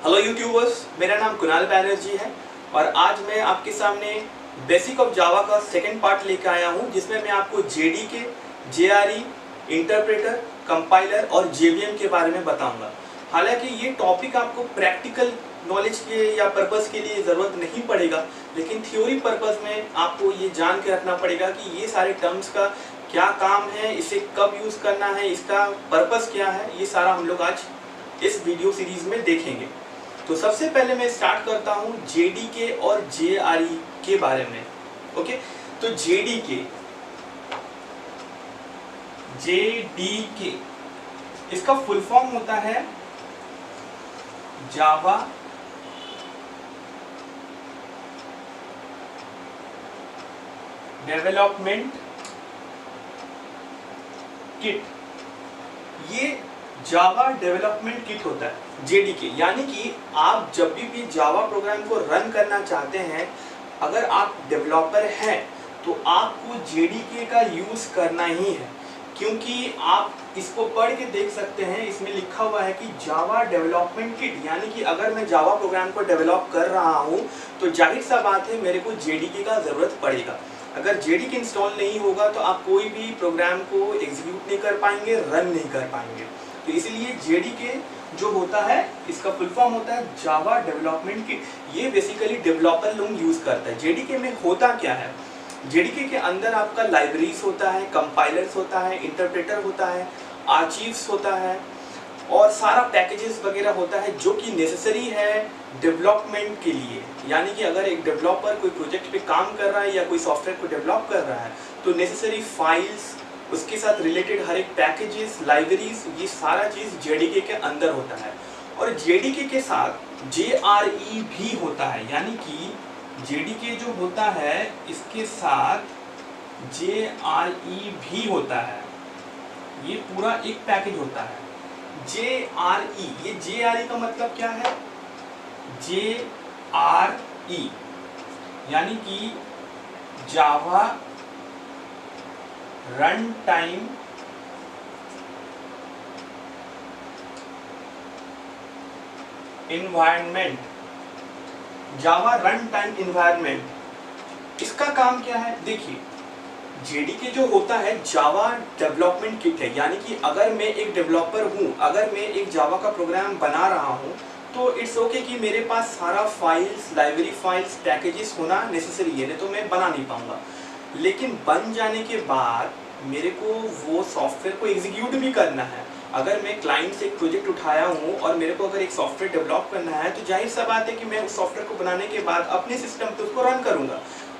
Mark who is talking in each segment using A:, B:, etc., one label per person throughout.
A: Hello YouTubers, मेरा नाम कुणाल बैनर्जी है और आज मैं आपके सामने बेसिक ऑफ जावा का सेकंड पार्ट लेकर आया हूं, जिसमें मैं आपको जेडीके, जेआरई, इंटरप्रेटर, कंपाइलर और जेवीएम के बारे में बताऊंगा। हालांकि ये टॉपिक आपको प्रैक्टिकल नॉलेज के या पर्पस के लिए ज़रूरत नहीं पड़ेगा, लेकिन थ्योरी पर्पस में आपको ये जान के रखना पड़ेगा कि ये सारे टर्म्स का क्या काम है, इसे कब यूज़ करना है, इसका पर्पस क्या है। ये सारा हम लोग आज इस वीडियो सीरीज में देखेंगे। तो सबसे पहले मैं स्टार्ट करता हूं जेडीके और जेआरई के बारे में। ओके, तो जेडीके इसका फुल फॉर्म होता है जावा डेवलपमेंट किट। ये जावा डेवलपमेंट किट होता है जेडीके, यानी कि आप जब भी जावा प्रोग्राम को रन करना चाहते हैं, अगर आप डेवलपर हैं तो आपको जेडीके का यूज़ करना ही है, क्योंकि आप इसको पढ़ के देख सकते हैं। इसमें लिखा हुआ है कि जावा डेवलपमेंट किट, यानी कि अगर मैं जावा प्रोग्राम को डेवलप कर रहा हूँ तो जाहिर सा बात है मेरे को जेडीके का ज़रूरत पड़ेगा। अगर जेडीके इंस्टॉल नहीं होगा तो आप कोई भी प्रोग्राम को एग्जीक्यूट नहीं कर पाएंगे, रन नहीं कर पाएंगे। तो इसलिए जेडीके जो होता है, इसका फुल फॉर्म होता है जावा डेवलपमेंट किट। ये बेसिकली डेवलपर लोग यूज़ करता है। जेडीके में होता क्या है, जेडीके के अंदर आपका लाइब्रेरीज होता है, कंपाइलर्स होता है, इंटरप्रेटर होता है, आर्चीव्स होता है और सारा पैकेजेस वगैरह होता है जो कि नेसेसरी है डेवलपमेंट के लिए। यानी कि अगर एक डेवलपर कोई प्रोजेक्ट पे काम कर रहा है या कोई सॉफ्टवेयर को डेवलप कर रहा है तो नेसेसरी फाइल्स, उसके साथ रिलेटेड हर एक पैकेजेस, लाइब्रेरीज, ये सारा चीज़ जेडीके के अंदर होता है। और जेडीके के साथ जेआरई भी होता है, यानी कि जेडीके जो होता है इसके साथ जेआरई भी होता है। ये पूरा एक पैकेज होता है जेआरई। ये जेआरई का मतलब क्या है, जेआरई यानी कि जावा रन टाइम इन्वायरमेंट। जावा रन टाइम इन्वायरमेंट, इसका काम क्या है? देखिए, जेडीके जो होता है जावा डेवलपमेंट किट है, यानी कि अगर मैं एक डेवलपर हूँ, अगर मैं एक जावा का प्रोग्राम बना रहा हूँ तो इट्स ओके कि मेरे पास सारा फाइल्स, लाइब्रेरी फाइल्स, पैकेजेस होना नेसेसरी है, नहीं तो मैं बना नहीं पाऊंगा। लेकिन बन जाने के बाद मेरे को वो सॉफ्टवेयर को एग्जीक्यूट भी करना है। अगर मैं क्लाइंट से एक प्रोजेक्ट उठाया हूँ और मेरे को अगर एक सॉफ्टवेयर डेवलप करना है तो जाहिर सा बात है कि मैं उस सॉफ्टवेयर को बनाने के बाद अपने सिस्टम पे उसको रन करूँगा।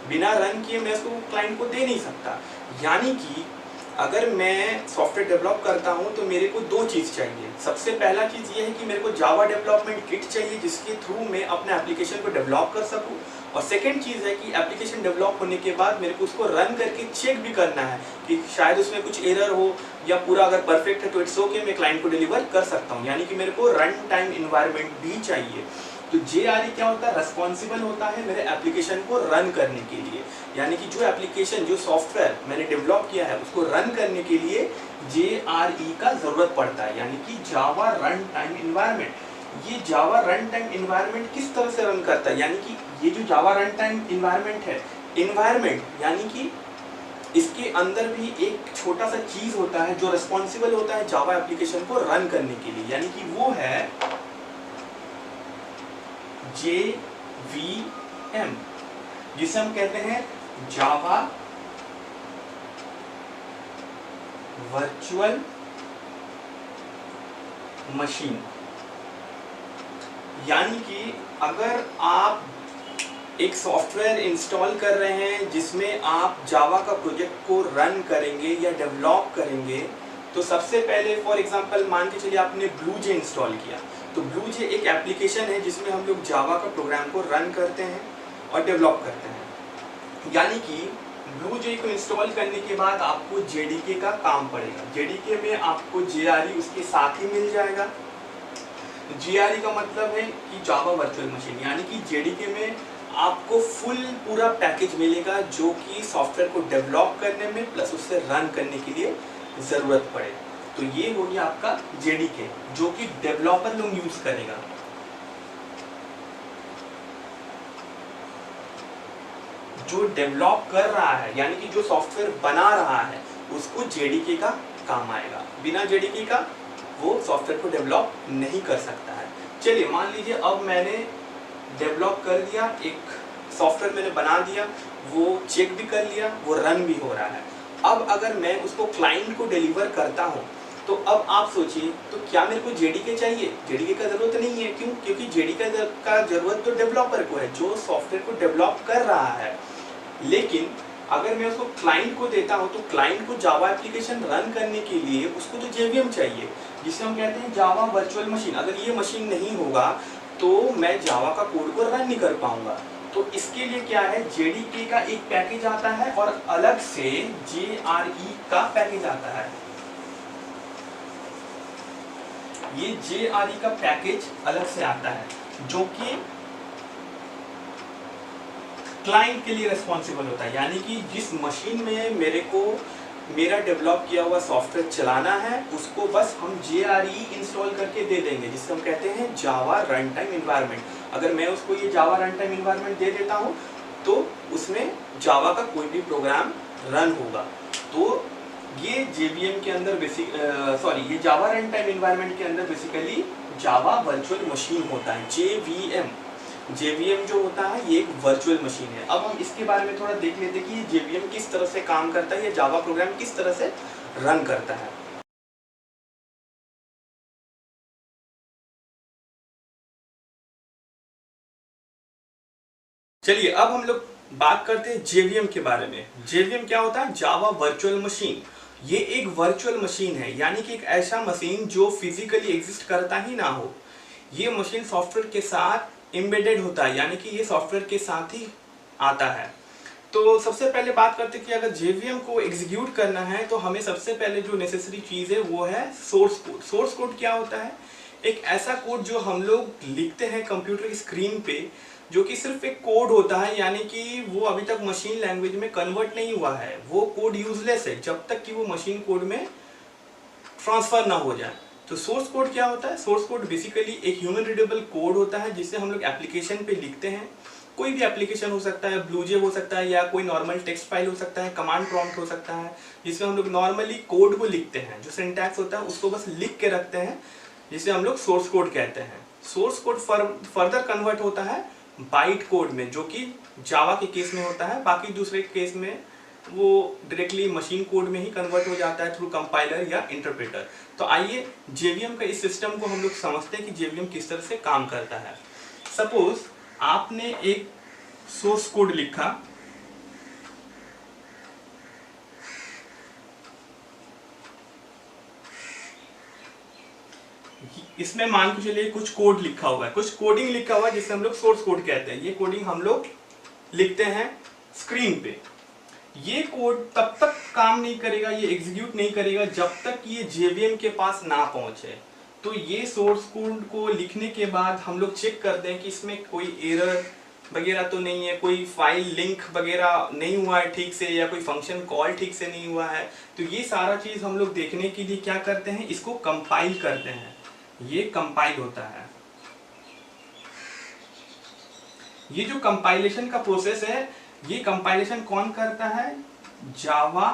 A: बिना रन किए मैं उसको क्लाइंट को दे नहीं सकता। यानी कि अगर मैं सॉफ्टवेयर डेवलप करता हूँ तो मेरे को दो चीज़ चाहिए। सबसे पहला चीज़ ये है कि मेरे को जावा डेवलपमेंट किट चाहिए जिसके थ्रू मैं अपने एप्लीकेशन को डेवलप कर सकूँ। और सेकेंड चीज़ है कि एप्लीकेशन डेवलप होने के बाद मेरे को उसको रन करके चेक भी करना है कि शायद उसमें कुछ एरर हो या पूरा अगर परफेक्ट है तो इट्स ओके, मैं क्लाइंट को डिलीवर कर सकता हूँ। यानी कि मेरे को रन टाइम इन्वायरमेंट भी चाहिए। तो जेआरई क्या होता है, रेस्पॉन्सिबल होता है मेरे एप्लीकेशन को रन करने के लिए। यानी कि जो एप्लीकेशन, जो सॉफ्टवेयर मैंने डेवलप किया है उसको रन करने के लिए जेआरई का ज़रूरत पड़ता है, यानी कि जावा रन टाइम इन्वायरमेंट। ये जावा रन टाइम इन्वायरमेंट किस तरह से रन करता है, यानी कि ये जो जावा रन टाइम इन्वायरमेंट है, इन्वायरमेंट यानी कि इसके अंदर भी एक छोटा सा चीज़ होता है जो रेस्पॉन्सिबल होता है जावा एप्लीकेशन को रन करने के लिए, यानी कि वो है JVM, जिसे हम कहते हैं जावा वर्चुअल मशीन। यानी कि अगर आप एक सॉफ्टवेयर इंस्टॉल कर रहे हैं जिसमें आप जावा का प्रोजेक्ट को रन करेंगे या डेवलप करेंगे, तो सबसे पहले फॉर एग्जांपल मान के चलिए आपने ब्लूजे इंस्टॉल किया। तो ब्लूजे एक एप्लीकेशन है जिसमें हम लोग जावा का प्रोग्राम को रन करते हैं और डेवलप करते हैं। यानी कि ब्लूजे को इंस्टॉल करने के बाद आपको जेडीके का काम पड़ेगा। जेडीके में आपको जेआरई उसके साथ ही मिल जाएगा। जेआरई का मतलब है कि जावा वर्चुअल मशीन, यानी कि जेडीके में आपको पूरा पैकेज मिलेगा जो कि सॉफ्टवेयर को डेवलप करने में प्लस उससे रन करने के लिए ज़रूरत पड़े। तो ये हो गया आपका जेडीके जो कि डेवलपर लोग यूज़ करेगा। जो डेवलप कर रहा है यानी कि जो सॉफ्टवेयर बना रहा है उसको जेडीके का काम आएगा। बिना जेडीके का वो सॉफ्टवेयर को डेवलप नहीं कर सकता है। चलिए मान लीजिए अब मैंने डेवलप कर दिया, एक सॉफ्टवेयर मैंने बना दिया, वो चेक भी कर लिया, वो रन भी हो रहा है। अब अगर मैं उसको क्लाइंट को डिलीवर करता हूँ तो अब आप सोचिए, तो क्या मेरे को जेडीके चाहिए? जेडीके का जरूरत नहीं है। क्यों? क्योंकि जेडीके का जरूरत तो डेवलपर को है जो सॉफ्टवेयर को डेवलप कर रहा है। लेकिन अगर मैं उसको क्लाइंट को देता हूँ तो क्लाइंट को जावा एप्लीकेशन रन करने के लिए उसको तो जेवीएम चाहिए, जिसे हम कहते हैं जावा वर्चुअल मशीन। अगर ये मशीन नहीं होगा तो मैं जावा का कोड को रन नहीं कर पाऊंगा। तो इसके लिए क्या है, जेडीके का एक पैकेज आता है और अलग से जेआरई का पैकेज आता है। ये जेआरई का पैकेज अलग से आता है जो कि क्लाइंट के लिए रिस्पॉन्सिबल होता है, यानी कि जिस मशीन में मेरे को मेरा डेवलप किया हुआ सॉफ्टवेयर चलाना है उसको बस हम जेआरई इंस्टॉल करके दे देंगे, जिससे हम कहते हैं जावा रन टाइम इन्वायरमेंट। अगर मैं उसको ये जावा रन टाइम इन्वायरमेंट दे देता हूँ तो उसमें जावा का कोई भी प्रोग्राम रन होगा। तो ये जेवीएम के अंदर ये जावा रन टाइम इन्वायरमेंट के अंदर बेसिकली जावा वर्चुअल मशीन होता है। जेवीएम जो होता है ये एक वर्चुअल मशीन है। अब हम इसके बारे में थोड़ा देख लेते हैं कि ये जेवीएम किस तरह से काम करता है, ये जावा प्रोग्राम किस तरह से रन करता है। चलिए अब हम लोग बात करते हैं जेवीएम के बारे में। जेवीएम क्या होता है? Java virtual machine. ये एक वर्चुअल मशीन है, यानी कि एक ऐसा मशीन जो फिजिकली एग्जिस्ट करता ही ना हो। ये मशीन सॉफ्टवेयर के साथ एम्बेडेड होता है, यानी कि ये सॉफ्टवेयर के साथ ही आता है। तो सबसे पहले बात करते हैं कि अगर जेवीएम को एग्जीक्यूट करना है तो हमें सबसे पहले जो नेसेसरी चीज़ है वो है सोर्स कोड। सोर्स कोड क्या होता है? एक ऐसा कोड जो हम लोग लिखते हैं कंप्यूटर की स्क्रीन पे, जो कि सिर्फ एक कोड होता है, यानी कि वो अभी तक मशीन लैंग्वेज में कन्वर्ट नहीं हुआ है। वो कोड यूजलेस है जब तक कि वो मशीन कोड में ट्रांसफर ना हो जाए। तो सोर्स कोड क्या होता है? सोर्स कोड बेसिकली एक ह्यूमन रीडेबल कोड होता है जिसे हम लोग एप्लीकेशन पे लिखते हैं। कोई भी एप्लीकेशन हो सकता है, ब्लूजे हो सकता है, या कोई नॉर्मल टेक्स्ट फाइल हो सकता है, कमांड प्रॉम्प्ट हो सकता है, जिसमें हम लोग नॉर्मली कोड को लिखते हैं। जो सिंटैक्स होता है उसको बस लिख के रखते हैं, जिसे हम लोग सोर्स कोड कहते हैं। सोर्स कोड फर्दर कन्वर्ट होता है बाइट कोड में, जो कि जावा के केस में होता है। बाकी दूसरे केस में वो डायरेक्टली मशीन कोड में ही कन्वर्ट हो जाता है थ्रू कंपाइलर या इंटरप्रेटर। तो आइए जेवीएम का इस सिस्टम को हम लोग समझते हैं कि जेवीएम किस तरह से काम करता है। सपोज आपने एक सोर्स कोड लिखा, इसमें मान के चलिए कुछ कोड लिखा हुआ है, कुछ कोडिंग लिखा हुआ है जिसे हम लोग सोर्स कोड कहते हैं। ये कोडिंग हम लोग लिखते हैं स्क्रीन पे। ये कोड तब तक काम नहीं करेगा, ये एग्जीक्यूट नहीं करेगा जब तक ये जेवीएम के पास ना पहुंचे। तो ये सोर्स कोड को लिखने के बाद हम लोग चेक करते हैं कि इसमें कोई एरर वगैरह तो नहीं है, कोई फाइल लिंक वगैरह नहीं हुआ है ठीक से, या कोई फंक्शन कॉल ठीक से नहीं हुआ है। तो ये सारा चीज़ हम लोग देखने के लिए क्या करते हैं, इसको कंपाइल करते हैं। ये कंपाइल होता है। ये जो कंपाइलेशन का प्रोसेस है, ये कंपाइलेशन कौन करता है? जावा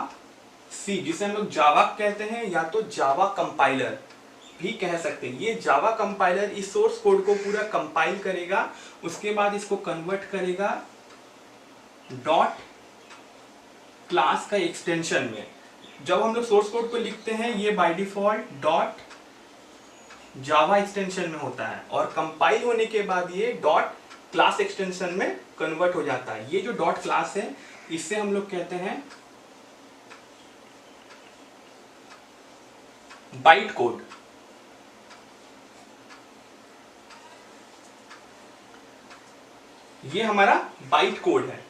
A: सी, जिसे हम लोग जावा कहते हैं, या तो जावा कंपाइलर भी कह सकते हैं। ये जावा कंपाइलर इस सोर्स कोड को पूरा कंपाइल करेगा, उसके बाद इसको कन्वर्ट करेगा डॉट क्लास का एक्सटेंशन में। जब हम लोग सोर्स कोड को लिखते हैं ये by default dot Java extension में होता है, और कंपाइल होने के बाद ये डॉट क्लास एक्सटेंशन में कन्वर्ट हो जाता है। ये जो डॉट क्लास है इससे हम लोग कहते हैं बाइट कोड। ये हमारा बाइट कोड है।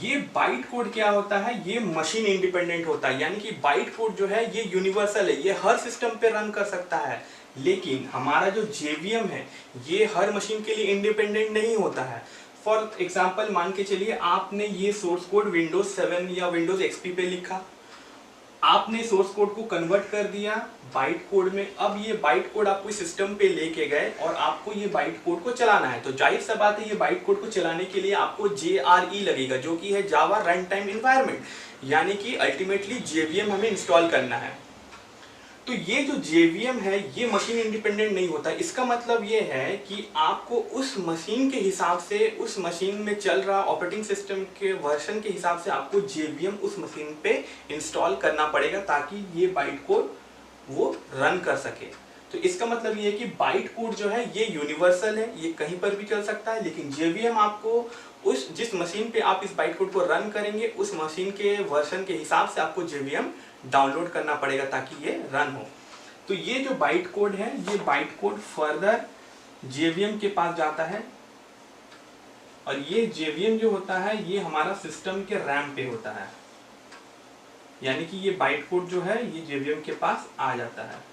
A: ये बाइट कोड क्या होता है? ये मशीन इंडिपेंडेंट होता है, यानी कि बाइट कोड जो है ये यूनिवर्सल है, ये हर सिस्टम पे रन कर सकता है। लेकिन हमारा जो जेवीएम है ये हर मशीन के लिए इंडिपेंडेंट नहीं होता है। फॉर एग्जाम्पल मान के चलिए आपने ये सोर्स कोड विंडोज 7 या विंडोज एक्सपी पे लिखा, आपने सोर्स कोड को कन्वर्ट कर दिया बाइट कोड में। अब ये बाइट कोड आपको सिस्टम पे लेके गए और आपको ये बाइट कोड को चलाना है। तो जाहिर सा बात है, ये बाइट कोड को चलाने के लिए आपको JRE लगेगा, जो कि है जावा रन टाइम इन्वायरमेंट, यानी कि अल्टीमेटली JVM हमें इंस्टॉल करना है। तो ये जो JVM है ये मशीन इंडिपेंडेंट नहीं होता। इसका मतलब ये है कि आपको उस मशीन के हिसाब से, उस मशीन में चल रहा ऑपरेटिंग सिस्टम के वर्जन के हिसाब से आपको JVM उस मशीन पे इंस्टॉल करना पड़ेगा, ताकि ये बाइट कोड वो रन कर सके। तो इसका मतलब ये है कि बाइट कोड जो है ये यूनिवर्सल है, ये कहीं पर भी चल सकता है, लेकिन JVM आपको उस जिस मशीन पे आप इस बाइट कोड को रन करेंगे उस मशीन के वर्जन के हिसाब से आपको JVM डाउनलोड करना पड़ेगा ताकि ये रन हो। तो ये जो बाइट कोड है, ये बाइट कोड फर्दर JVM के पास जाता है, और ये JVM जो होता है ये हमारा सिस्टम के रैम पे होता है, यानी कि ये बाइट कोड जो है ये JVM के पास आ जाता है।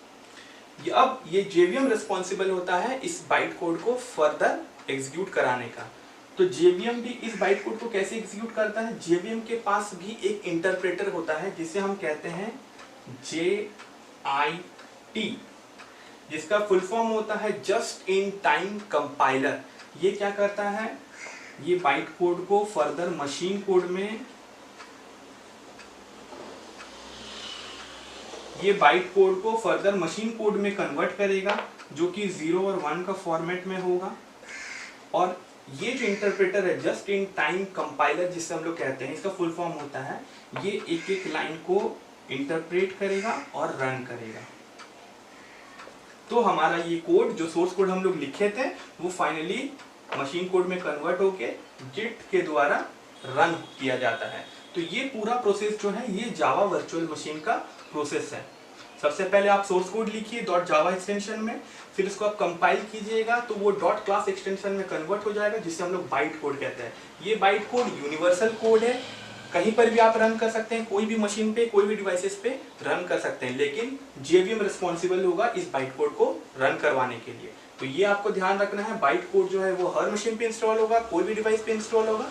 A: अब ये JVM रिस्पॉन्सिबल होता है इस बाइट कोड को फर्दर एग्जीक्यूट कराने का। तो JVM भी इस बाइट कोड को कैसे एग्जीक्यूट करता है, JVM के पास भी एक इंटरप्रेटर होता है जिसे हम कहते हैं JIT, जिसका फुल फॉर्म होता है जस्ट इन टाइम कंपाइलर। ये क्या करता है, ये बाइट कोड को फर्दर मशीन कोड में, ये बाइट कोड को फर्दर मशीन कोड में कन्वर्ट करेगा, जो कि 0 और 1 का फॉर्मेट में होगा। और ये जो इंटरप्रेटर है जस्ट इन टाइम कंपाइलर जिसे हम लोग कहते हैं, इसका फुल फॉर्म होता है ये एक एक लाइन को इंटरप्रेट करेगा और रन करेगा। तो हमारा ये कोड, जो सोर्स कोड हम लोग लिखे थे, वो फाइनली मशीन कोड में कन्वर्ट होके JIT के द्वारा रन किया जाता है। तो ये पूरा प्रोसेस जो है ये जावा वर्चुअल मशीन का प्रोसेस है। सबसे पहले आप सोर्स कोड लिखिए .java एक्सटेंशन में, फिर इसको आप कंपाइल कीजिएगा तो वो .class एक्सटेंशन में कन्वर्ट हो जाएगा, जिसे हम लोग बाइट कोड कहते हैं। ये बाइट कोड यूनिवर्सल कोड है, कहीं पर भी आप रन कर सकते हैं, कोई भी मशीन पे, कोई भी डिवाइसेस पे रन कर सकते हैं, लेकिन JVM रिस्पॉन्सिबल होगा इस बाइट कोड को रन करवाने के लिए। तो ये आपको ध्यान रखना है, बाइट कोड जो है वो हर मशीन पे इंस्टॉल होगा, कोई भी डिवाइस पे इंस्टॉल होगा।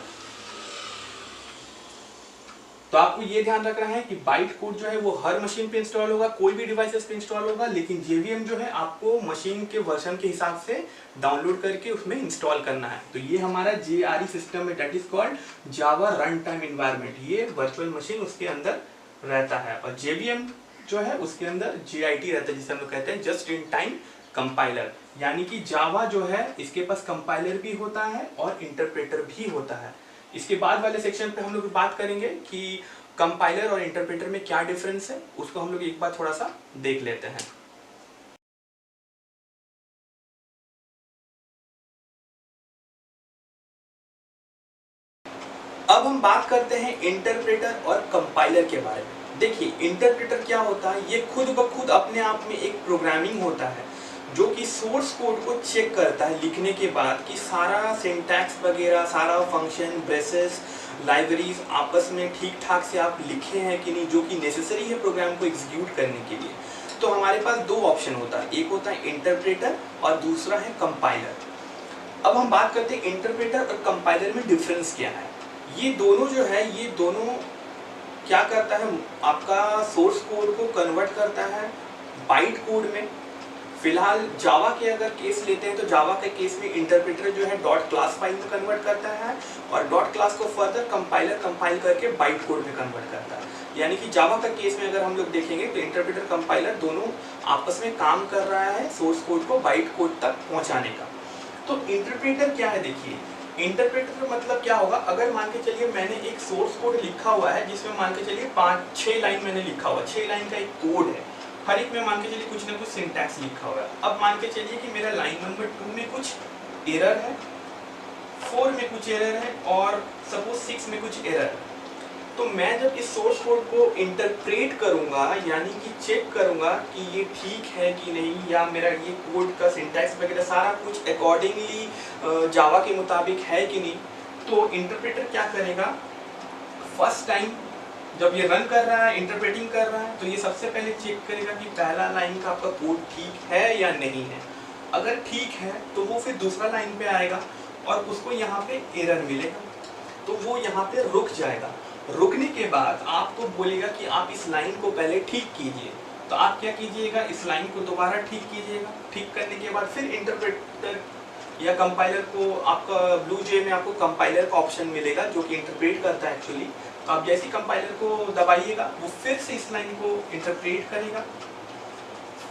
A: तो आपको ये ध्यान रखना है कि बाइट कोड जो है वो हर मशीन पे इंस्टॉल होगा, कोई भी डिवाइसेस पे इंस्टॉल होगा, लेकिन JVM जो है आपको मशीन के वर्जन के हिसाब से डाउनलोड करके उसमें इंस्टॉल करना है। तो ये हमारा JRE सिस्टम है, that is called Java run time environment. ये वर्चुअल मशीन उसके अंदर रहता है, और JVM जो है उसके अंदर JIT रहता है, जिसे हम लोग कहते हैं जस्ट इन टाइम कंपाइलर। यानी कि जावा जो है इसके पास कंपाइलर भी होता है और इंटरप्रेटर भी होता है। इसके बाद वाले सेक्शन पे हम लोग बात करेंगे कि कंपाइलर और इंटरप्रेटर में क्या डिफरेंस है, उसको हम लोग एक बार थोड़ा सा देख लेते हैं। अब हम बात करते हैं इंटरप्रेटर और कंपाइलर के बारे में। देखिए, इंटरप्रेटर क्या होता है, ये खुद ब खुद अपने आप में एक प्रोग्रामिंग होता है जो कि सोर्स कोड को चेक करता है लिखने के बाद कि सारा सिंटैक्स वगैरह, सारा फंक्शन, ब्रेसेस, लाइब्रेरीज आपस में ठीक ठाक से आप लिखे हैं कि नहीं, जो कि नेसेसरी है प्रोग्राम को एग्जीक्यूट करने के लिए। तो हमारे पास दो ऑप्शन होता है, एक होता है इंटरप्रेटर और दूसरा है कंपाइलर। अब हम बात करते हैं इंटरप्रेटर और कंपाइलर में डिफरेंस क्या है। ये दोनों जो है, ये दोनों क्या करता है, आपका सोर्स कोड को कन्वर्ट करता है बाइट कोड में। फिलहाल जावा के अगर केस लेते हैं तो जावा के केस में इंटरप्रेटर जो है .class फाइल में कन्वर्ट करता है और .class को फर्दर कंपाइलर कंपाइल करके बाइट कोड में कन्वर्ट करता है। यानी कि जावा का केस में अगर हम लोग देखेंगे तो इंटरप्रेटर कंपाइलर दोनों आपस में काम कर रहा है सोर्स कोड को बाइट कोड तक पहुंचाने का। तो इंटरप्रेटर क्या है, देखिए इंटरप्रेटर मतलब क्या होगा, अगर मान के चलिए मैंने एक सोर्स कोड लिखा हुआ है जिसमें मान के चलिए 5-6 लाइन मैंने लिखा हुआ, 6 लाइन का एक कोड है, हर एक में मान के चलिए कुछ ना कुछ सिंटैक्स लिखा हुआ है। अब मान के चलिए कि मेरा लाइन नंबर 2 में कुछ एरर है, 4 में कुछ एरर है और सपोज 6 में कुछ एरर है। तो मैं जब इस सोर्स कोड को इंटरप्रेट करूंगा, यानी कि चेक करूंगा कि ये ठीक है कि नहीं, या मेरा ये कोड का सिंटैक्स वगैरह सारा कुछ अकॉर्डिंगली जावा के मुताबिक है कि नहीं, तो इंटरप्रेटर क्या करेगा, फर्स्ट टाइम जब ये रन कर रहा है, इंटरप्रेटिंग कर रहा है, तो ये सबसे पहले चेक करेगा कि पहला लाइन का आपका कोड ठीक है या नहीं है। अगर ठीक है तो वो फिर दूसरा लाइन पे आएगा और उसको यहाँ पे एरर मिलेगा, तो वो यहाँ पे रुक जाएगा रुकने के बाद आपको बोलेगा कि आप इस लाइन को पहले ठीक कीजिए। तो आप क्या कीजिएगा, इस लाइन को दोबारा ठीक कीजिएगा। ठीक करने के बाद फिर इंटरप्रेटर या कंपाइलर को, आपका ब्लू जे में आपको कंपाइलर का ऑप्शन मिलेगा जो कि इंटरप्रेट करता है एक्चुअली। तो आप जैसे कंपाइलर को दबाइएगा वो फिर से इस लाइन को इंटरप्रेट करेगा,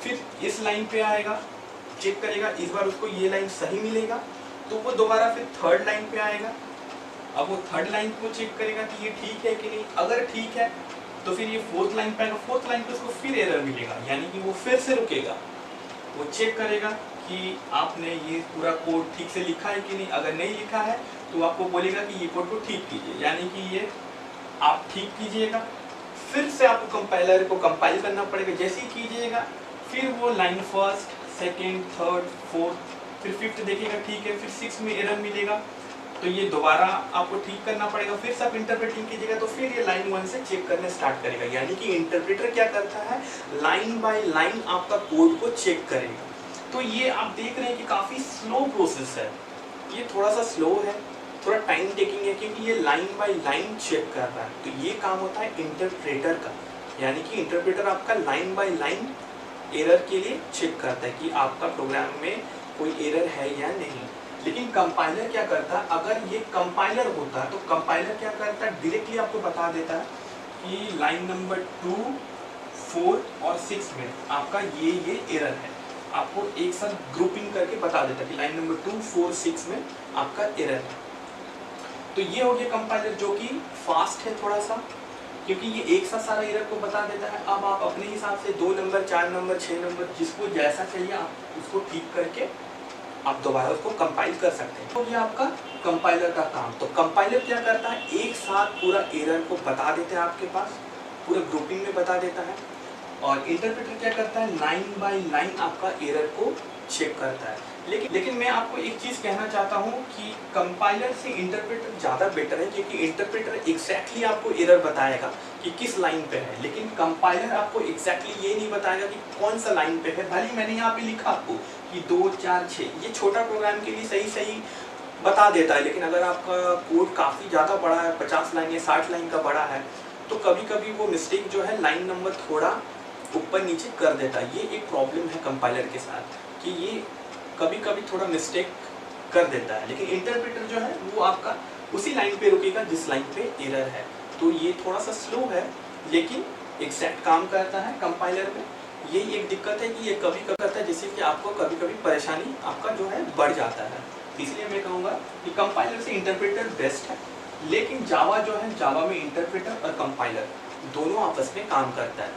A: फिर इस लाइन पे आएगा, चेक करेगा, इस बार उसको ये लाइन सही मिलेगा तो वो दोबारा फिर थर्ड लाइन पे आएगा। अब वो थर्ड लाइन को चेक करेगा कि ये ठीक है कि नहीं। अगर ठीक है तो फिर ये फोर्थ लाइन पे आएगा, फोर्थ लाइन पे उसको फिर एरर मिलेगा, यानी कि वो फिर से रुकेगा, वो चेक करेगा कि आपने ये पूरा कोड ठीक से लिखा है कि नहीं। अगर नहीं लिखा है तो आपको बोलेगा कि ये कोड को ठीक कीजिए, यानी कि ये आप ठीक कीजिएगा। फिर से आपको कंपाइलर को कंपाइल करना पड़ेगा। जैसे ही कीजिएगा फिर वो line first, second, third, fourth, फिर फिफ्थ देखिएगा ठीक है, फिर सिक्स में एरर मिलेगा तो ये दोबारा आपको ठीक करना पड़ेगा। फिर से आप इंटरप्रेटिंग कीजिएगा तो फिर ये लाइन 1 से चेक करना स्टार्ट करेगा। यानी कि इंटरप्रेटर क्या करता है, लाइन बाय लाइन आपका कोड को चेक करेगा। तो ये आप देख रहे हैं कि काफ़ी स्लो प्रोसेस है, ये थोड़ा सा स्लो है, थोड़ा टाइम टेकिंग है, क्योंकि ये लाइन बाय लाइन चेक कर रहा है। तो ये काम होता है इंटरप्रेटर का, यानी कि इंटरप्रेटर आपका लाइन बाय लाइन एरर के लिए चेक करता है कि आपका प्रोग्राम में कोई एरर है या नहीं। लेकिन कंपाइलर क्या करता है, अगर ये कंपाइलर होता तो कंपाइलर क्या करता है, डायरेक्टली आपको बता देता है कि लाइन नंबर 2, 4 और 6 में आपका ये एरर है। आपको एक साथ ग्रुपिंग करके बता देता है कि लाइन नंबर 2, 4, 6 में आपका एरर है। तो ये हो गया कंपाइलर जो कि फास्ट है थोड़ा सा, क्योंकि ये एक साथ सारा एरर को बता देता है। अब आप अपने हिसाब से 2 नंबर, 4 नंबर, 6 नंबर, जिसको जैसा चाहिए आप उसको ठीक करके आप दोबारा उसको कंपाइल कर सकते हैं। तो ये आपका कंपाइलर का काम। तो कंपाइलर क्या करता है, एक साथ पूरा एरर को बता देते हैं आपके पास, पूरे ग्रुपिंग में बता देता है। और इंटरप्रेटर क्या करता है, लाइन बाय लाइन आपका एरर को चेक करता है। लेकिन मैं आपको एक चीज़ कहना चाहता हूँ कि कंपाइलर से इंटरप्रेटर ज़्यादा बेटर है, क्योंकि इंटरप्रेटर एग्जैक्टली आपको एरर बताएगा कि किस लाइन पे है, लेकिन कंपाइलर आपको एग्जैक्टली ये नहीं बताएगा कि कौन सा लाइन पे है। भले मैंने यहाँ पे लिखा आपको कि 2, 4, 6, ये छोटा प्रोग्राम के लिए सही बता देता है, लेकिन अगर आपका कोड काफ़ी ज़्यादा बड़ा है, 50 लाइन या 60 लाइन का बड़ा है, तो कभी कभी वो मिस्टेक जो है लाइन नंबर थोड़ा ऊपर नीचे कर देता है। ये एक प्रॉब्लम है कंपाइलर के साथ कि ये कभी कभी थोड़ा मिस्टेक कर देता है। लेकिन इंटरप्रेटर जो है वो आपका उसी लाइन पे रुकेगा जिस लाइन पे एरर है। तो ये थोड़ा सा स्लो है, लेकिन एग्जैक्ट काम करता है कंपाइलर में। यही एक दिक्कत है कि ये कभी कभी करता है जिससे कि आपको कभी कभी परेशानी आपका जो है बढ़ जाता है। इसलिए मैं कहूँगा कि कंपाइलर से इंटरप्रेटर बेस्ट है, लेकिन जावा जो है, जावा में इंटरप्रेटर और कंपाइलर दोनों आपस में काम करता है।